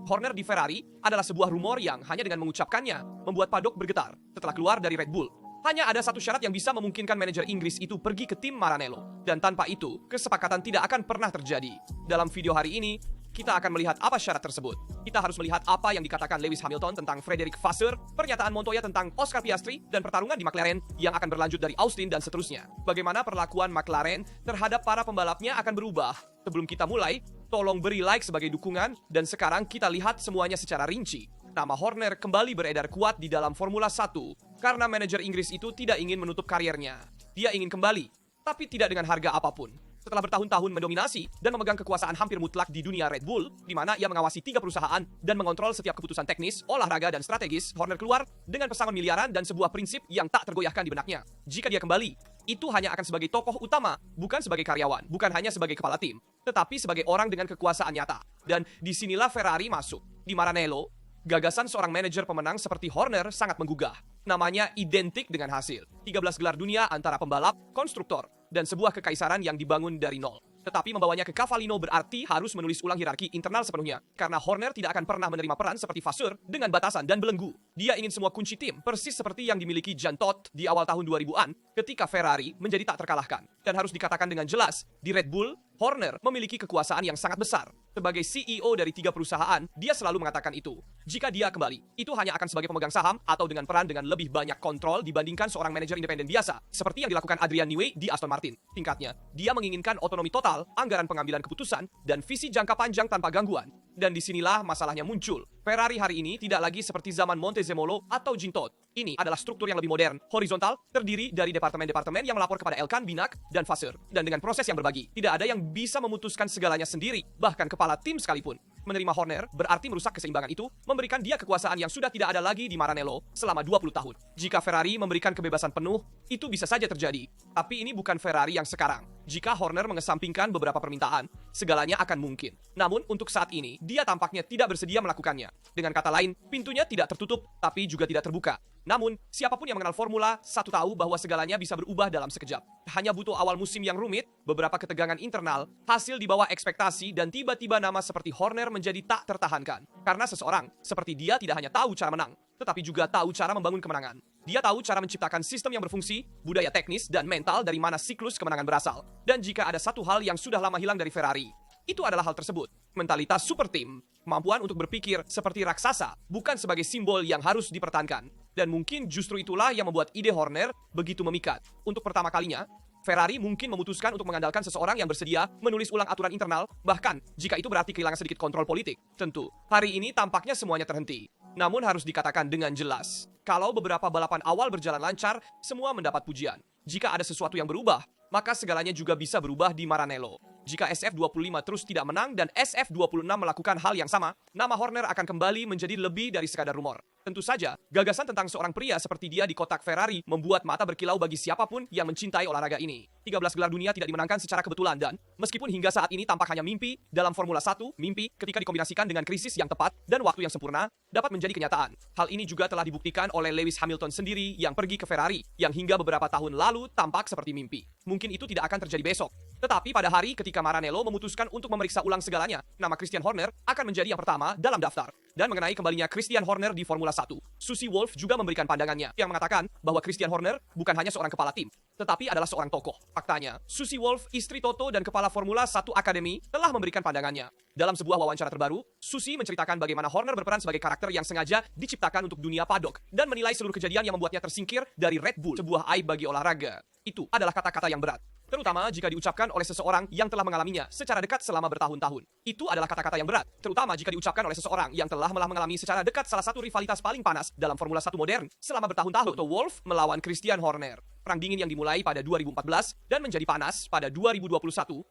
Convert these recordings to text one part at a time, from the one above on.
Horner di Ferrari adalah sebuah rumor yang hanya dengan mengucapkannya membuat paddock bergetar setelah keluar dari Red Bull. Hanya ada satu syarat yang bisa memungkinkan manajer Inggris itu pergi ke tim Maranello. Dan tanpa itu, kesepakatan tidak akan pernah terjadi. Dalam video hari ini, kita akan melihat apa syarat tersebut. Kita harus melihat apa yang dikatakan Lewis Hamilton tentang Frederick Vasseur, pernyataan Montoya tentang Oscar Piastri, dan pertarungan di McLaren yang akan berlanjut dari Austin dan seterusnya. Bagaimana perlakuan McLaren terhadap para pembalapnya akan berubah. Sebelum kita mulai, tolong beri like sebagai dukungan, dan sekarang kita lihat semuanya secara rinci. Nama Horner kembali beredar kuat di dalam Formula 1 karena manajer Inggris itu tidak ingin menutup karirnya. Dia ingin kembali, tapi tidak dengan harga apapun. Setelah bertahun-tahun mendominasi dan memegang kekuasaan hampir mutlak di dunia Red Bull, di mana ia mengawasi 3 perusahaan dan mengontrol setiap keputusan teknis, olahraga, dan strategis, Horner keluar dengan pesangon miliaran dan sebuah prinsip yang tak tergoyahkan di benaknya. Jika dia kembali, itu hanya akan sebagai tokoh utama, bukan sebagai karyawan, bukan hanya sebagai kepala tim, tetapi sebagai orang dengan kekuasaan nyata. Dan disinilah Ferrari masuk. Di Maranello, gagasan seorang manajer pemenang seperti Horner sangat menggugah. Namanya identik dengan hasil. 13 gelar dunia antara pembalap, konstruktor, dan sebuah kekaisaran yang dibangun dari nol. Tetapi membawanya ke Cavallino berarti harus menulis ulang hierarki internal sepenuhnya. Karena Horner tidak akan pernah menerima peran seperti Vasseur dengan batasan dan belenggu. Dia ingin semua kunci tim, persis seperti yang dimiliki Jean Todt di awal tahun 2000-an ketika Ferrari menjadi tak terkalahkan. Dan harus dikatakan dengan jelas, di Red Bull, Horner memiliki kekuasaan yang sangat besar. Sebagai CEO dari 3 perusahaan, dia selalu mengatakan itu. Jika dia kembali, itu hanya akan sebagai pemegang saham atau dengan peran dengan lebih banyak kontrol dibandingkan seorang manajer independen biasa, seperti yang dilakukan Adrian Newey di Aston Martin. Tingkatnya, dia menginginkan otonomi total, anggaran pengambilan keputusan, dan visi jangka panjang tanpa gangguan. Dan disinilah masalahnya muncul. Ferrari hari ini tidak lagi seperti zaman Montezemolo atau Jean Todt. Ini adalah struktur yang lebih modern, horizontal, terdiri dari departemen-departemen yang melapor kepada Elkann, Binak, dan Vasseur. Dan dengan proses yang berbagi, tidak ada yang bisa memutuskan segalanya sendiri, bahkan kepala tim sekalipun. Menerima Horner berarti merusak keseimbangan itu, memberikan dia kekuasaan yang sudah tidak ada lagi di Maranello selama 20 tahun. Jika Ferrari memberikan kebebasan penuh, itu bisa saja terjadi. Tapi ini bukan Ferrari yang sekarang. Jika Horner mengesampingkan beberapa permintaan, segalanya akan mungkin. Namun untuk saat ini, dia tampaknya tidak bersedia melakukannya. Dengan kata lain, pintunya tidak tertutup, tapi juga tidak terbuka. Namun, siapapun yang mengenal Formula 1 tahu bahwa segalanya bisa berubah dalam sekejap. Hanya butuh awal musim yang rumit, beberapa ketegangan internal, hasil di bawah ekspektasi, dan tiba-tiba nama seperti Horner menjadi tak tertahankan. Karena seseorang seperti dia tidak hanya tahu cara menang, tetapi juga tahu cara membangun kemenangan. Dia tahu cara menciptakan sistem yang berfungsi, budaya teknis, dan mental dari mana siklus kemenangan berasal. Dan jika ada satu hal yang sudah lama hilang dari Ferrari, itu adalah hal tersebut. Mentalitas super team. Kemampuan untuk berpikir seperti raksasa, bukan sebagai simbol yang harus dipertahankan. Dan mungkin justru itulah yang membuat ide Horner begitu memikat. Untuk pertama kalinya, Ferrari mungkin memutuskan untuk mengandalkan seseorang yang bersedia menulis ulang aturan internal, bahkan jika itu berarti kehilangan sedikit kontrol politik. Tentu, hari ini tampaknya semuanya terhenti. Namun harus dikatakan dengan jelas, kalau beberapa balapan awal berjalan lancar, semua mendapat pujian. Jika ada sesuatu yang berubah, maka segalanya juga bisa berubah di Maranello. Jika SF25 terus tidak menang dan SF26 melakukan hal yang sama, nama Horner akan kembali menjadi lebih dari sekadar rumor. Tentu saja, gagasan tentang seorang pria seperti dia di kotak Ferrari membuat mata berkilau bagi siapapun yang mencintai olahraga ini. 13 gelar dunia tidak dimenangkan secara kebetulan dan, meskipun hingga saat ini tampak hanya mimpi, dalam Formula 1, mimpi ketika dikombinasikan dengan krisis yang tepat dan waktu yang sempurna, dapat menjadi kenyataan. Hal ini juga telah dibuktikan oleh Lewis Hamilton sendiri yang pergi ke Ferrari, yang hingga beberapa tahun lalu tampak seperti mimpi. Mungkin itu tidak akan terjadi besok. Tetapi pada hari ketika Maranello memutuskan untuk memeriksa ulang segalanya, nama Christian Horner akan menjadi yang pertama dalam daftar. Dan mengenai kembalinya Christian Horner di Formula 1, Susie Wolff juga memberikan pandangannya yang mengatakan bahwa Christian Horner bukan hanya seorang kepala tim, tetapi adalah seorang tokoh. Faktanya, Susie Wolff, istri Toto dan kepala Formula 1 Academy, telah memberikan pandangannya. Dalam sebuah wawancara terbaru, Susie menceritakan bagaimana Horner berperan sebagai karakter yang sengaja diciptakan untuk dunia paddock dan menilai seluruh kejadian yang membuatnya tersingkir dari Red Bull, sebuah aib bagi olahraga. Itu adalah kata-kata yang berat. Terutama jika diucapkan oleh seseorang yang telah mengalaminya secara dekat selama bertahun-tahun. Itu adalah kata-kata yang berat, terutama jika diucapkan oleh seseorang yang telah mengalami secara dekat salah satu rivalitas paling panas dalam Formula 1 modern selama bertahun-tahun. Toto Wolff melawan Christian Horner. Perang dingin yang dimulai pada 2014 dan menjadi panas pada 2021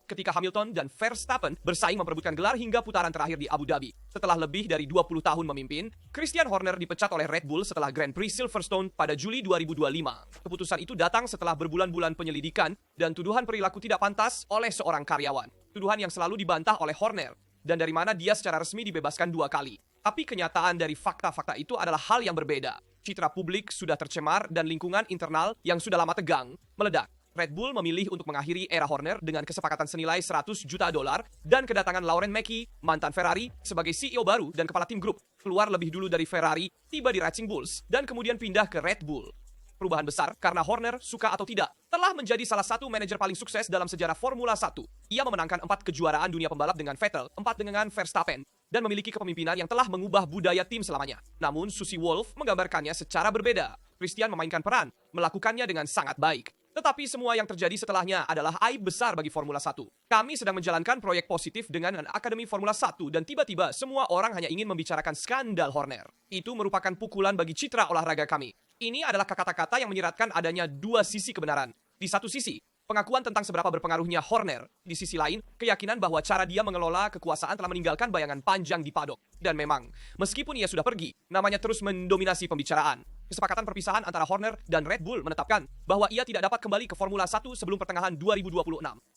ketika Hamilton dan Verstappen bersaing memperebutkan gelar hingga putaran terakhir di Abu Dhabi. Setelah lebih dari 20 tahun memimpin, Christian Horner dipecat oleh Red Bull setelah Grand Prix Silverstone pada Juli 2025. Keputusan itu datang setelah berbulan-bulan penyelidikan dan tuduhan perilaku tidak pantas oleh seorang karyawan. Tuduhan yang selalu dibantah oleh Horner, dan dari mana dia secara resmi dibebaskan 2 kali. Tapi kenyataan dari fakta-fakta itu adalah hal yang berbeda. Citra publik sudah tercemar dan lingkungan internal yang sudah lama tegang meledak. Red Bull memilih untuk mengakhiri era Horner dengan kesepakatan senilai 100 juta dolar dan kedatangan Laurent Mekies, mantan Ferrari, sebagai CEO baru dan kepala tim grup, keluar lebih dulu dari Ferrari, tiba di Racing Bulls, dan kemudian pindah ke Red Bull. Perubahan besar karena Horner, suka atau tidak, telah menjadi salah satu manajer paling sukses dalam sejarah Formula 1. Ia memenangkan 4 kejuaraan dunia pembalap dengan Vettel, 4 dengan Verstappen, dan memiliki kepemimpinan yang telah mengubah budaya tim selamanya. Namun, Susie Wolff menggambarkannya secara berbeda. Christian memainkan peran, melakukannya dengan sangat baik. Tetapi semua yang terjadi setelahnya adalah aib besar bagi Formula 1. Kami sedang menjalankan proyek positif dengan Akademi Formula 1 dan tiba-tiba semua orang hanya ingin membicarakan skandal Horner. Itu merupakan pukulan bagi citra olahraga kami. Ini adalah kata-kata yang menyiratkan adanya dua sisi kebenaran. Di satu sisi, pengakuan tentang seberapa berpengaruhnya Horner. Di sisi lain, keyakinan bahwa cara dia mengelola kekuasaan telah meninggalkan bayangan panjang di paddock. Dan memang, meskipun ia sudah pergi, namanya terus mendominasi pembicaraan. Kesepakatan perpisahan antara Horner dan Red Bull menetapkan bahwa ia tidak dapat kembali ke Formula 1 sebelum pertengahan 2026.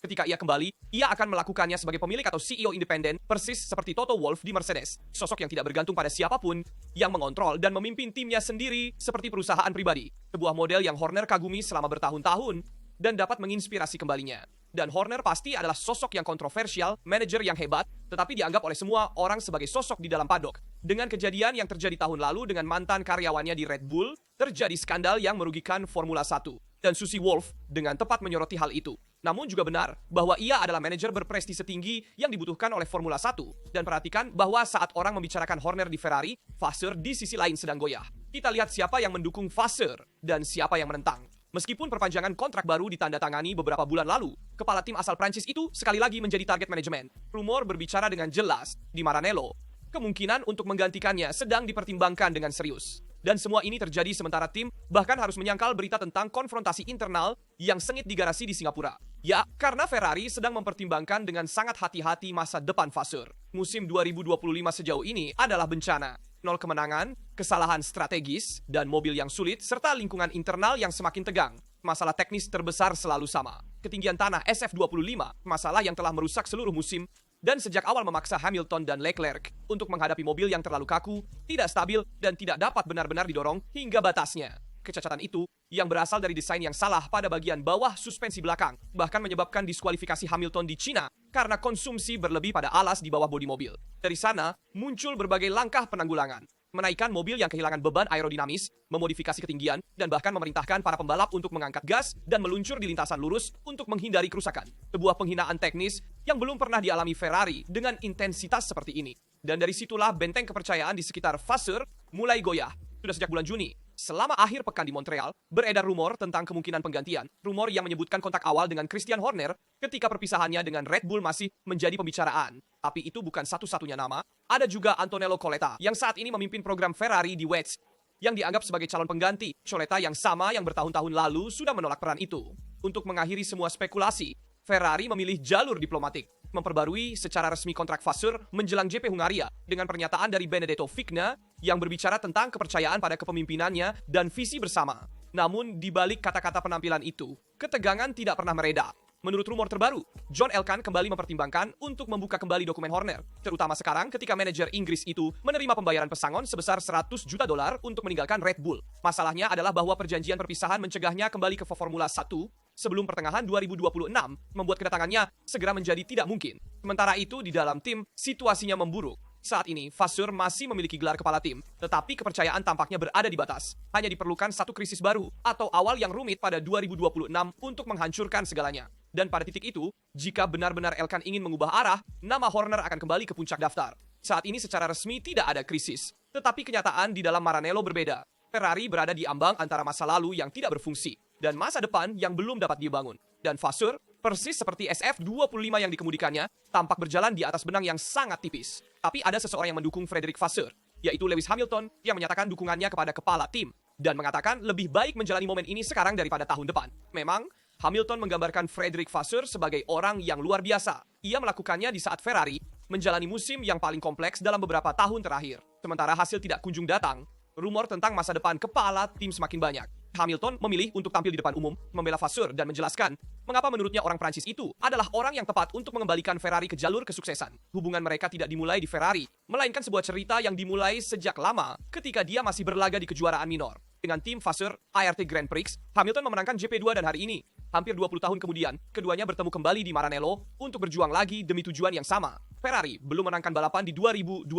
Ketika ia kembali, ia akan melakukannya sebagai pemilik atau CEO independen, persis seperti Toto Wolff di Mercedes. Sosok yang tidak bergantung pada siapapun, yang mengontrol dan memimpin timnya sendiri seperti perusahaan pribadi. Sebuah model yang Horner kagumi selama bertahun-tahun dan dapat menginspirasi kembalinya. Dan Horner pasti adalah sosok yang kontroversial, manajer yang hebat, tetapi dianggap oleh semua orang sebagai sosok di dalam paddock. Dengan kejadian yang terjadi tahun lalu dengan mantan karyawannya di Red Bull, terjadi skandal yang merugikan Formula 1. Dan Susie Wolff dengan tepat menyoroti hal itu. Namun juga benar bahwa ia adalah manajer berprestise tinggi yang dibutuhkan oleh Formula 1. Dan perhatikan bahwa saat orang membicarakan Horner di Ferrari, Vasseur di sisi lain sedang goyah. Kita lihat siapa yang mendukung Vasseur dan siapa yang menentang. Meskipun perpanjangan kontrak baru ditandatangani beberapa bulan lalu, kepala tim asal Prancis itu sekali lagi menjadi target manajemen. Rumor berbicara dengan jelas di Maranello. Kemungkinan untuk menggantikannya sedang dipertimbangkan dengan serius. Dan semua ini terjadi sementara tim bahkan harus menyangkal berita tentang konfrontasi internal yang sengit di garasi di Singapura. Ya, karena Ferrari sedang mempertimbangkan dengan sangat hati-hati masa depan Vasseur. Musim 2025 sejauh ini adalah bencana. 0 kemenangan, kesalahan strategis, dan mobil yang sulit, serta lingkungan internal yang semakin tegang. Masalah teknis terbesar selalu sama. Ketinggian tanah SF25, masalah yang telah merusak seluruh musim, dan sejak awal memaksa Hamilton dan Leclerc untuk menghadapi mobil yang terlalu kaku, tidak stabil, dan tidak dapat benar-benar didorong hingga batasnya. Kecacatan itu, yang berasal dari desain yang salah pada bagian bawah suspensi belakang, bahkan menyebabkan diskualifikasi Hamilton di Cina karena konsumsi berlebih pada alas di bawah bodi mobil. Dari sana, muncul berbagai langkah penanggulangan. Menaikkan mobil yang kehilangan beban aerodinamis, memodifikasi ketinggian, dan bahkan memerintahkan para pembalap untuk mengangkat gas dan meluncur di lintasan lurus untuk menghindari kerusakan. Sebuah penghinaan teknis yang belum pernah dialami Ferrari dengan intensitas seperti ini. Dan dari situlah benteng kepercayaan di sekitar Vasseur mulai goyah. Sudah sejak bulan Juni, selama akhir pekan di Montreal, beredar rumor tentang kemungkinan penggantian. Rumor yang menyebutkan kontak awal dengan Christian Horner ketika perpisahannya dengan Red Bull masih menjadi pembicaraan. Tapi itu bukan satu-satunya nama. Ada juga Antonello Coletta yang saat ini memimpin program Ferrari di West, yang dianggap sebagai calon pengganti. Coletta yang sama yang bertahun-tahun lalu sudah menolak peran itu. Untuk mengakhiri semua spekulasi, Ferrari memilih jalur diplomatik, memperbarui secara resmi kontrak Vasseur menjelang GP Hungaria dengan pernyataan dari Benedetto Vigna yang berbicara tentang kepercayaan pada kepemimpinannya dan visi bersama. Namun di balik kata-kata penampilan itu, ketegangan tidak pernah mereda. Menurut rumor terbaru, John Elkann kembali mempertimbangkan untuk membuka kembali dokumen Horner, terutama sekarang ketika manajer Inggris itu menerima pembayaran pesangon sebesar 100 juta dolar untuk meninggalkan Red Bull. Masalahnya adalah bahwa perjanjian perpisahan mencegahnya kembali ke Formula 1 sebelum pertengahan 2026, membuat kedatangannya segera menjadi tidak mungkin. Sementara itu, di dalam tim, situasinya memburuk. Saat ini, Vasseur masih memiliki gelar kepala tim, tetapi kepercayaan tampaknya berada di batas. Hanya diperlukan satu krisis baru, atau awal yang rumit pada 2026 untuk menghancurkan segalanya. Dan pada titik itu, jika benar-benar Elkann ingin mengubah arah, nama Horner akan kembali ke puncak daftar. Saat ini secara resmi tidak ada krisis, tetapi kenyataan di dalam Maranello berbeda. Ferrari berada di ambang antara masa lalu yang tidak berfungsi, dan masa depan yang belum dapat dibangun. Dan Vasseur, persis seperti SF25 yang dikemudikannya, tampak berjalan di atas benang yang sangat tipis. Tapi ada seseorang yang mendukung Frederick Vasseur, yaitu Lewis Hamilton, yang menyatakan dukungannya kepada kepala tim, dan mengatakan lebih baik menjalani momen ini sekarang daripada tahun depan. Memang, Hamilton menggambarkan Frederick Vasseur sebagai orang yang luar biasa. Ia melakukannya di saat Ferrari menjalani musim yang paling kompleks dalam beberapa tahun terakhir. Sementara hasil tidak kunjung datang, rumor tentang masa depan kepala tim semakin banyak. Hamilton memilih untuk tampil di depan umum, membela Vasseur dan menjelaskan mengapa menurutnya orang Prancis itu adalah orang yang tepat untuk mengembalikan Ferrari ke jalur kesuksesan. Hubungan mereka tidak dimulai di Ferrari, melainkan sebuah cerita yang dimulai sejak lama ketika dia masih berlaga di kejuaraan minor. Dengan tim Vasseur ART Grand Prix, Hamilton memenangkan GP2 dan hari ini Hampir 20 tahun kemudian, keduanya bertemu kembali di Maranello untuk berjuang lagi demi tujuan yang sama. Ferrari belum menangkan balapan di 2025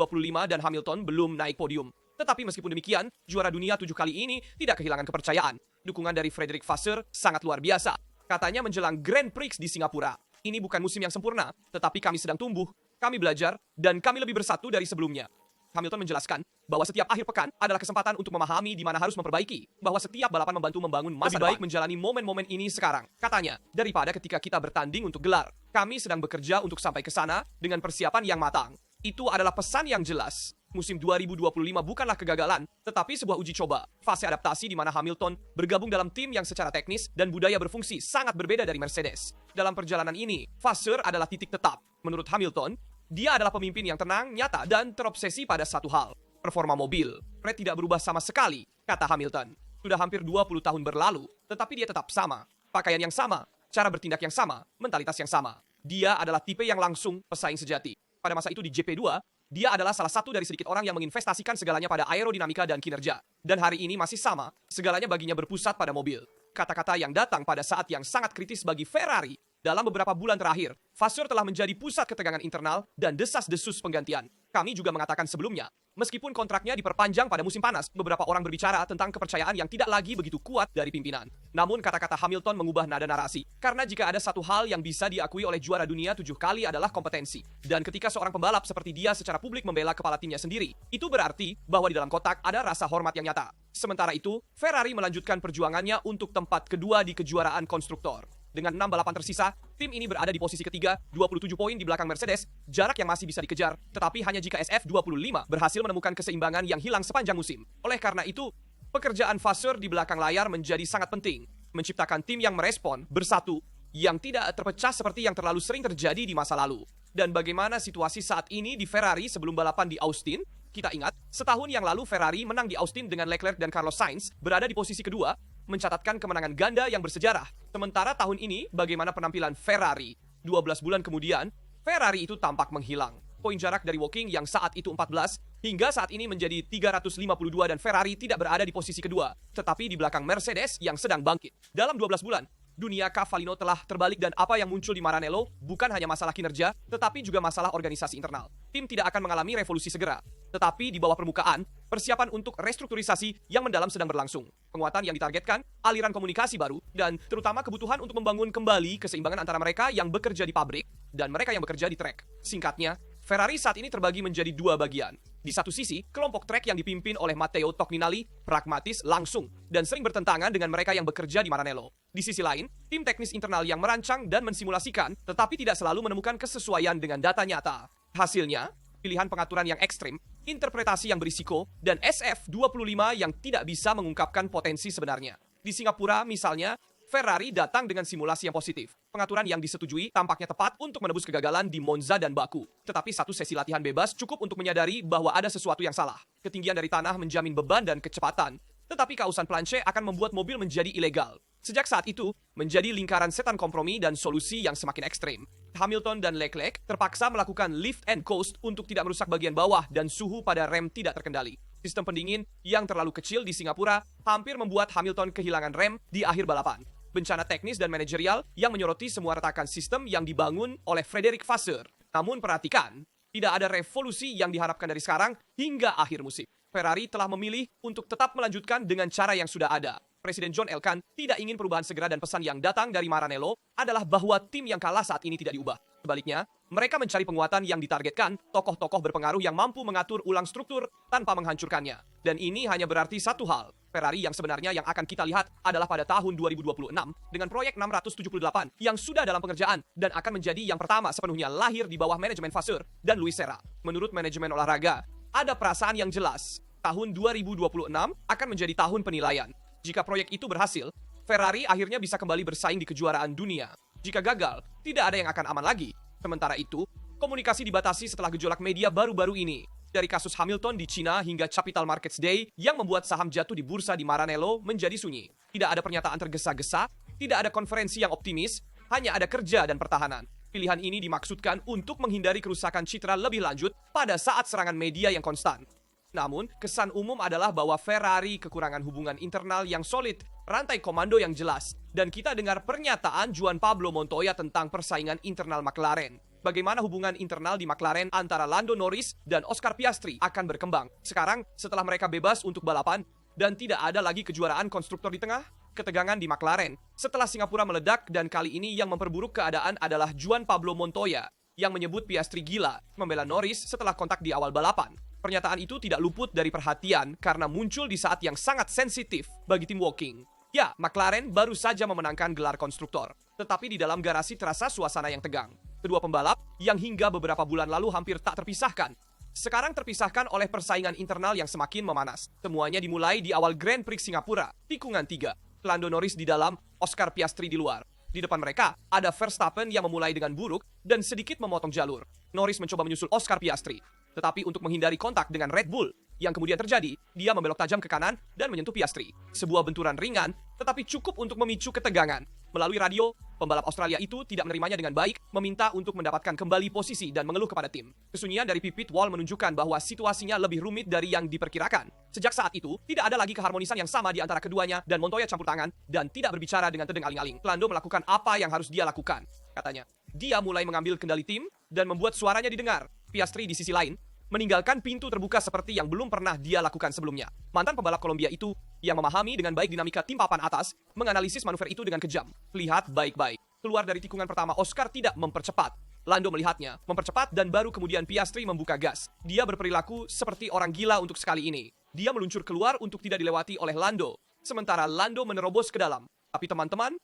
dan Hamilton belum naik podium. Tetapi meskipun demikian, juara dunia 7 kali ini tidak kehilangan kepercayaan. Dukungan dari Frederick Vasseur sangat luar biasa. Katanya menjelang Grand Prix di Singapura. Ini bukan musim yang sempurna, tetapi kami sedang tumbuh, kami belajar, dan kami lebih bersatu dari sebelumnya. Hamilton menjelaskan bahwa setiap akhir pekan adalah kesempatan untuk memahami di mana harus memperbaiki, bahwa setiap balapan membantu membangun masa depan. Lebih baik menjalani momen-momen ini sekarang, katanya, daripada ketika kita bertanding untuk gelar. Kami sedang bekerja untuk sampai ke sana dengan persiapan yang matang. Itu adalah pesan yang jelas. Musim 2025 bukanlah kegagalan, tetapi sebuah uji coba, fase adaptasi di mana Hamilton bergabung dalam tim yang secara teknis dan budaya berfungsi sangat berbeda dari Mercedes. Dalam perjalanan ini, Vasseur adalah titik tetap. Menurut Hamilton, dia adalah pemimpin yang tenang, nyata, dan terobsesi pada satu hal, performa mobil. Fred tidak berubah sama sekali, kata Hamilton. Sudah hampir 20 tahun berlalu, tetapi dia tetap sama. Pakaian yang sama, cara bertindak yang sama, mentalitas yang sama. Dia adalah tipe yang langsung pesaing sejati. Pada masa itu di GP2, dia adalah salah satu dari sedikit orang yang menginvestasikan segalanya pada aerodinamika dan kinerja. Dan hari ini masih sama, segalanya baginya berpusat pada mobil. Kata-kata yang datang pada saat yang sangat kritis bagi Ferrari. Dalam beberapa bulan terakhir, Vasseur telah menjadi pusat ketegangan internal dan desas-desus penggantian. Kami juga mengatakan sebelumnya, meskipun kontraknya diperpanjang pada musim panas, beberapa orang berbicara tentang kepercayaan yang tidak lagi begitu kuat dari pimpinan. Namun kata-kata Hamilton mengubah nada narasi, karena jika ada satu hal yang bisa diakui oleh juara dunia 7 kali adalah kompetensi. Dan ketika seorang pembalap seperti dia secara publik membela kepala timnya sendiri, itu berarti bahwa di dalam kotak ada rasa hormat yang nyata. Sementara itu, Ferrari melanjutkan perjuangannya untuk tempat kedua di kejuaraan konstruktor. Dengan 6 balapan tersisa, tim ini berada di posisi ketiga, 27 poin di belakang Mercedes, jarak yang masih bisa dikejar, tetapi hanya jika SF25 berhasil menemukan keseimbangan yang hilang sepanjang musim. Oleh karena itu, pekerjaan Vasseur di belakang layar menjadi sangat penting, menciptakan tim yang merespon, bersatu, yang tidak terpecah seperti yang terlalu sering terjadi di masa lalu. Dan bagaimana situasi saat ini di Ferrari sebelum balapan di Austin? Kita ingat, setahun yang lalu Ferrari menang di Austin dengan Leclerc dan Carlos Sainz berada di posisi kedua, mencatatkan kemenangan ganda yang bersejarah. Sementara tahun ini, bagaimana penampilan Ferrari? 12 bulan kemudian, Ferrari itu tampak menghilang. Poin jarak dari Woking yang saat itu 14, hingga saat ini menjadi 352 dan Ferrari tidak berada di posisi kedua, tetapi di belakang Mercedes yang sedang bangkit. Dalam 12 bulan, dunia Cavallino telah terbalik dan apa yang muncul di Maranello bukan hanya masalah kinerja, tetapi juga masalah organisasi internal. Tim tidak akan mengalami revolusi segera, tetapi di bawah permukaan, persiapan untuk restrukturisasi yang mendalam sedang berlangsung. Penguatan yang ditargetkan, aliran komunikasi baru, dan terutama kebutuhan untuk membangun kembali keseimbangan antara mereka yang bekerja di pabrik dan mereka yang bekerja di trek. Singkatnya, Ferrari saat ini terbagi menjadi dua bagian. Di satu sisi, kelompok trek yang dipimpin oleh Matteo Tocminali pragmatis, langsung, dan sering bertentangan dengan mereka yang bekerja di Maranello. Di sisi lain, tim teknis internal yang merancang dan mensimulasikan, tetapi tidak selalu menemukan kesesuaian dengan data nyata. Hasilnya, pilihan pengaturan yang ekstrim, interpretasi yang berisiko, dan SF25 yang tidak bisa mengungkapkan potensi sebenarnya. Di Singapura, misalnya, Ferrari datang dengan simulasi yang positif. Pengaturan yang disetujui tampaknya tepat untuk menebus kegagalan di Monza dan Baku. Tetapi satu sesi latihan bebas cukup untuk menyadari bahwa ada sesuatu yang salah. Ketinggian dari tanah menjamin beban dan kecepatan. Tetapi kausan planche akan membuat mobil menjadi ilegal. Sejak saat itu, menjadi lingkaran setan kompromi dan solusi yang semakin ekstrim. Hamilton dan Leclerc terpaksa melakukan lift and coast untuk tidak merusak bagian bawah dan suhu pada rem tidak terkendali. Sistem pendingin yang terlalu kecil di Singapura hampir membuat Hamilton kehilangan rem di akhir balapan. Bencana teknis dan manajerial yang menyoroti semua retakan sistem yang dibangun oleh Frederick Vasseur. Namun perhatikan, tidak ada revolusi yang diharapkan dari sekarang hingga akhir musim. Ferrari telah memilih untuk tetap melanjutkan dengan cara yang sudah ada. Presiden John Elkann tidak ingin perubahan segera dan pesan yang datang dari Maranello adalah bahwa tim yang kalah saat ini tidak diubah. Sebaliknya, mereka mencari penguatan yang ditargetkan, tokoh-tokoh berpengaruh yang mampu mengatur ulang struktur tanpa menghancurkannya. Dan ini hanya berarti satu hal. Ferrari yang sebenarnya yang akan kita lihat adalah pada tahun 2026 dengan proyek 678 yang sudah dalam pengerjaan dan akan menjadi yang pertama sepenuhnya lahir di bawah manajemen Vasseur dan Luis Serra. Menurut manajemen olahraga, ada perasaan yang jelas. Tahun 2026 akan menjadi tahun penilaian. Jika proyek itu berhasil, Ferrari akhirnya bisa kembali bersaing di kejuaraan dunia. Jika gagal, tidak ada yang akan aman lagi. Sementara itu, komunikasi dibatasi setelah gejolak media baru-baru ini. Dari kasus Hamilton di China hingga Capital Markets Day yang membuat saham jatuh di bursa di Maranello menjadi sunyi. Tidak ada pernyataan tergesa-gesa, tidak ada konferensi yang optimis, hanya ada kerja dan pertahanan. Pilihan ini dimaksudkan untuk menghindari kerusakan citra lebih lanjut pada saat serangan media yang konstan. Namun, kesan umum adalah bahwa Ferrari kekurangan hubungan internal yang solid, rantai komando yang jelas, dan kita dengar pernyataan Juan Pablo Montoya tentang persaingan internal McLaren. Bagaimana hubungan internal di McLaren antara Lando Norris dan Oscar Piastri akan berkembang. Sekarang, setelah mereka bebas untuk balapan, dan tidak ada lagi kejuaraan konstruktor di tengah, ketegangan di McLaren. Setelah Singapura meledak dan kali ini yang memperburuk keadaan adalah Juan Pablo Montoya, yang menyebut Piastri gila, membela Norris setelah kontak di awal balapan. Pernyataan itu tidak luput dari perhatian karena muncul di saat yang sangat sensitif bagi tim Woking. Ya, McLaren baru saja memenangkan gelar konstruktor, tetapi di dalam garasi terasa suasana yang tegang. Kedua pembalap yang hingga beberapa bulan lalu hampir tak terpisahkan, sekarang terpisahkan oleh persaingan internal yang semakin memanas. Semuanya dimulai di awal Grand Prix Singapura, tikungan 3. Lando Norris di dalam, Oscar Piastri di luar. Di depan mereka, ada Verstappen yang memulai dengan buruk dan sedikit memotong jalur. Norris mencoba menyusul Oscar Piastri, tetapi untuk menghindari kontak dengan Red Bull, yang kemudian terjadi, dia membelok tajam ke kanan dan menyentuh Piastri. Sebuah benturan ringan, tetapi cukup untuk memicu ketegangan. Melalui radio, pembalap Australia itu tidak menerimanya dengan baik, meminta untuk mendapatkan kembali posisi dan mengeluh kepada tim. Kesunyian dari pit wall menunjukkan bahwa situasinya lebih rumit dari yang diperkirakan. Sejak saat itu, tidak ada lagi keharmonisan yang sama di antara keduanya dan Montoya campur tangan dan tidak berbicara dengan tedeng aling-aling. Lando melakukan apa yang harus dia lakukan, katanya. Dia mulai mengambil kendali tim dan membuat suaranya didengar. Piastri di sisi lain meninggalkan pintu terbuka seperti yang belum pernah dia lakukan sebelumnya. Mantan pembalap Kolombia itu, yang memahami dengan baik dinamika tim papan atas, menganalisis manuver itu dengan kejam. Lihat baik-baik. Keluar dari tikungan pertama, Oscar tidak mempercepat. Lando melihatnya, mempercepat dan baru kemudian Piastri membuka gas. Dia berperilaku seperti orang gila untuk sekali ini. Dia meluncur keluar untuk tidak dilewati oleh Lando. Sementara Lando menerobos ke dalam. Tapi teman-teman,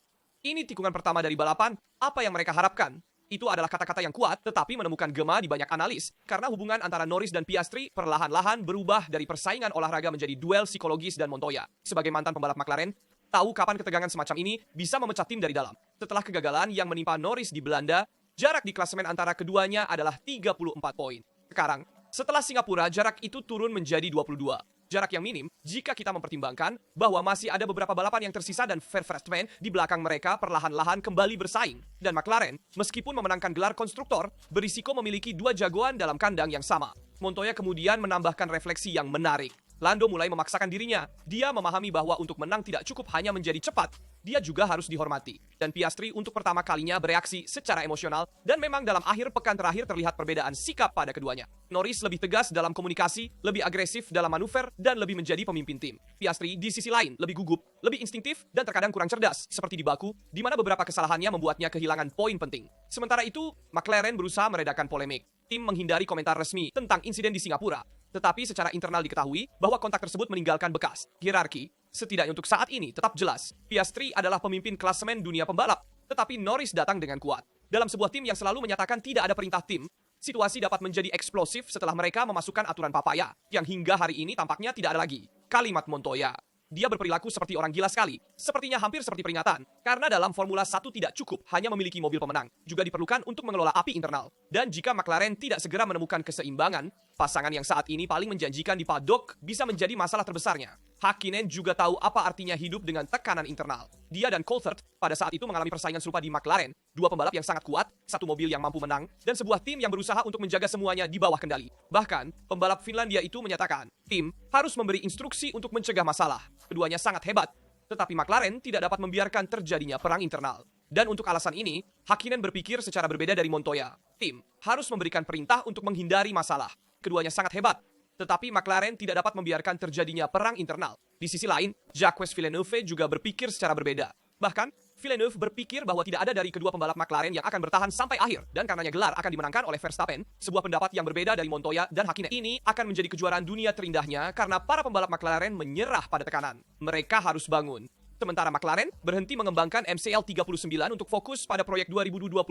ini tikungan pertama dari balapan. Apa yang mereka harapkan? Itu adalah kata-kata yang kuat, tetapi menemukan gema di banyak analis. Karena hubungan antara Norris dan Piastri perlahan-lahan berubah dari persaingan olahraga menjadi duel psikologis dan Montoya. Sebagai mantan pembalap McLaren, tahu kapan ketegangan semacam ini bisa memecah tim dari dalam. Setelah kegagalan yang menimpa Norris di Belanda, jarak di klasemen antara keduanya adalah 34 poin. Sekarang, setelah Singapura, jarak itu turun menjadi 22. Jarak yang minim jika kita mempertimbangkan bahwa masih ada beberapa balapan yang tersisa dan Verstappen di belakang mereka perlahan-lahan kembali bersaing. Dan McLaren, meskipun memenangkan gelar konstruktor, berisiko memiliki dua jagoan dalam kandang yang sama. Montoya kemudian menambahkan refleksi yang menarik. Lando mulai memaksakan dirinya. Dia memahami bahwa untuk menang tidak cukup hanya menjadi cepat, dia juga harus dihormati. Dan Piastri untuk pertama kalinya bereaksi secara emosional, dan memang dalam akhir pekan terakhir terlihat perbedaan sikap pada keduanya. Norris lebih tegas dalam komunikasi, lebih agresif dalam manuver, dan lebih menjadi pemimpin tim. Piastri di sisi lain lebih gugup, lebih instinktif, dan terkadang kurang cerdas, seperti di Baku, di mana beberapa kesalahannya membuatnya kehilangan poin penting. Sementara itu, McLaren berusaha meredakan polemik. Tim menghindari komentar resmi tentang insiden di Singapura. Tetapi secara internal diketahui bahwa kontak tersebut meninggalkan bekas. Hierarki, setidaknya untuk saat ini, tetap jelas. Piastri adalah pemimpin klasemen dunia pembalap, tetapi Norris datang dengan kuat. Dalam sebuah tim yang selalu menyatakan tidak ada perintah tim, situasi dapat menjadi eksplosif setelah mereka memasukkan aturan papaya, yang hingga hari ini tampaknya tidak ada lagi. Kalimat Montoya. Dia berperilaku seperti orang gila sekali. Sepertinya hampir seperti peringatan. Karena dalam Formula 1 tidak cukup hanya memiliki mobil pemenang. Juga diperlukan untuk mengelola api internal. Dan jika McLaren tidak segera menemukan keseimbangan, pasangan yang saat ini paling menjanjikan di paddock bisa menjadi masalah terbesarnya. Hakkinen juga tahu apa artinya hidup dengan tekanan internal. Dia dan Coulthard pada saat itu mengalami persaingan serupa di McLaren. Dua pembalap yang sangat kuat, satu mobil yang mampu menang, dan sebuah tim yang berusaha untuk menjaga semuanya di bawah kendali. Bahkan, pembalap Finlandia itu menyatakan, tim harus memberi instruksi untuk mencegah masalah. Keduanya sangat hebat, tetapi McLaren tidak dapat membiarkan terjadinya perang internal. Dan untuk alasan ini, Hakkinen berpikir secara berbeda dari Montoya. Tim harus memberikan perintah untuk menghindari masalah. Keduanya sangat hebat, tetapi McLaren tidak dapat membiarkan terjadinya perang internal. Di sisi lain, Jacques Villeneuve juga berpikir secara berbeda. Bahkan, Villeneuve berpikir bahwa tidak ada dari kedua pembalap McLaren yang akan bertahan sampai akhir, dan karenanya gelar akan dimenangkan oleh Verstappen, sebuah pendapat yang berbeda dari Montoya dan Hakkinen. Ini akan menjadi kejuaraan dunia terindahnya karena para pembalap McLaren menyerah pada tekanan. Mereka harus bangun. Sementara McLaren berhenti mengembangkan MCL 39 untuk fokus pada proyek 2026,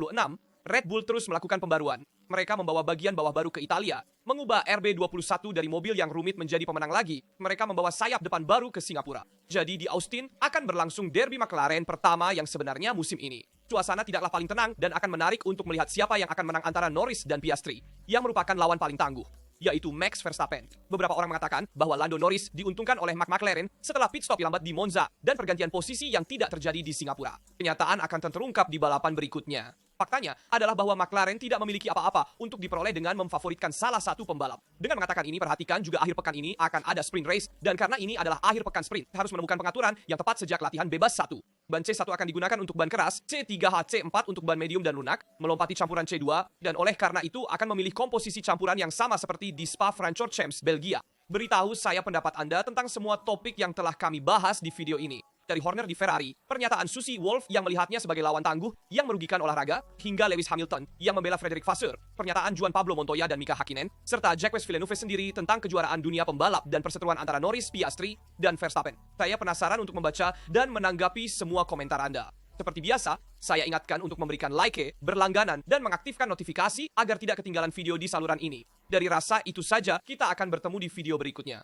Red Bull terus melakukan pembaruan. Mereka membawa bagian bawah baru ke Italia, mengubah RB21 dari mobil yang rumit menjadi pemenang lagi. Mereka membawa sayap depan baru ke Singapura. Jadi di Austin akan berlangsung derby McLaren pertama yang sebenarnya musim ini. Suasana tidaklah paling tenang dan akan menarik untuk melihat siapa yang akan menang antara Norris dan Piastri, yang merupakan lawan paling tangguh, yaitu Max Verstappen. Beberapa orang mengatakan bahwa Lando Norris diuntungkan oleh McLaren setelah pit stop yang lambat di Monza dan pergantian posisi yang tidak terjadi di Singapura. Kenyataan akan terungkap di balapan berikutnya. Faktanya adalah bahwa McLaren tidak memiliki apa-apa untuk diperoleh dengan memfavoritkan salah satu pembalap. Dengan mengatakan ini, perhatikan juga akhir pekan ini akan ada sprint race, dan karena ini adalah akhir pekan sprint, harus menemukan pengaturan yang tepat sejak latihan bebas 1. Ban C1 akan digunakan untuk ban keras, C3H C4 untuk ban medium dan lunak, melompati campuran C2, dan oleh karena itu akan memilih komposisi campuran yang sama seperti di Spa-Francorchamps, Belgia. Beritahu saya pendapat Anda tentang semua topik yang telah kami bahas di video ini. Dari Horner di Ferrari, pernyataan Susie Wolff yang melihatnya sebagai lawan tangguh yang merugikan olahraga, hingga Lewis Hamilton yang membela Frederick Vasseur, pernyataan Juan Pablo Montoya dan Mika Hakkinen, serta Jacques Villeneuve sendiri tentang kejuaraan dunia pembalap dan perseteruan antara Norris, Piastri, dan Verstappen. Saya penasaran untuk membaca dan menanggapi semua komentar Anda. Seperti biasa, saya ingatkan untuk memberikan like, berlangganan, dan mengaktifkan notifikasi agar tidak ketinggalan video di saluran ini. Dari rasa itu saja, kita akan bertemu di video berikutnya.